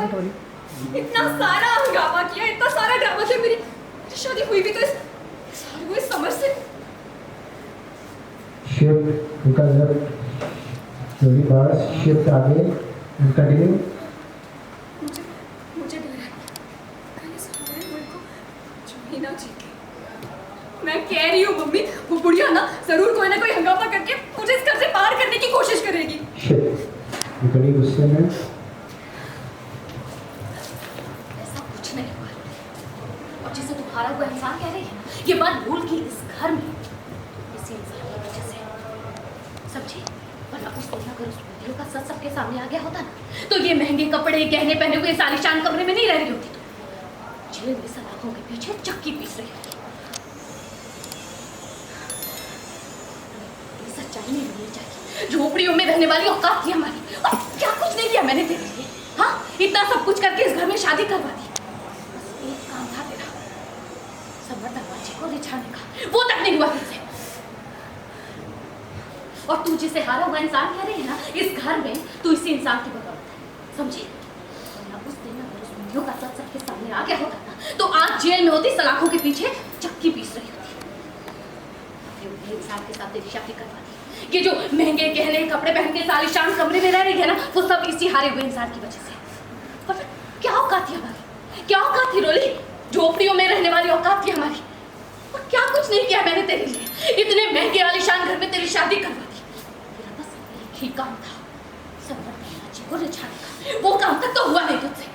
इतना सारा हंगामा किया, इतना सारा ड्रामा किया, मेरी शादी हुई भी तो इस समर से। Shift because of story bars, shift आगे and continue. मुझे डर है कल इस हमारे मुल्क को जो ही ना जीते। मैं कह रही हूँ मम्मी, वो बुढ़िया ना जरूर कोई ना कोई हंगामा करके मुझे इस घर से बाहर करने की कोशिश करेगी। Shift. बड़ी गुस्से में ऐसा कुछ नहीं हुआ और जिसे तुम्हारा वो इंसान कह रही है ये बात भूल के इस घर में इसी इंसान की वजह से समझी, वरना उस दिन अगर उस वीडियो का सच सबके सामने आ गया होता ना तो ये महंगे कपड़े गहने पहने हुए आलीशान कमरे में नहीं रह रही होती, तो जेल में सलाखों के पीछे चक्की पीस रही होती। ये सच्चाई नहीं मिलनी चाहिए, झोपड़ियों में रहने वाली औकात थी हमारी और क्या कुछ नहीं किया मैंने तेरे लिए। हाँ, इतना सब कुछ करके इस घर में शादी करवा दी, बस एक काम था तेरा समर दरवाजे को रिझाने का, वो तक नहीं हुआ तुझसे। और तू जिसे हारा हुआ इंसान कह रही है ना इस घर में, तू इसी इंसान की बदौलत है, समझी। वरना उस दिन अगर उस वीडियो का सच सबके सामने आ गया होता ना तो आज जेल में होती, सलाखों के पीछे चक्की पीस रही होती। इंसान के साथ तेरी शादी करवा दी, ये जो महंगे गहने कपड़े पहन के आलीशान कमरे में रह रही है ना वो सब इसी हारे हुए इंसान की वजह से। और फिर क्या औकात थी हमारी, क्या औकात थी रोली, झोपड़ियों में रहने वाली औकात थी हमारी। और क्या कुछ नहीं किया मैंने तेरे लिए, इतने महंगे आलीशान घर में तेरी शादी करवा दी। मेरा बस एक ही काम था समर दरवाजे को रिझाने का, वो काम तक तो हुआ नहीं तुझसे।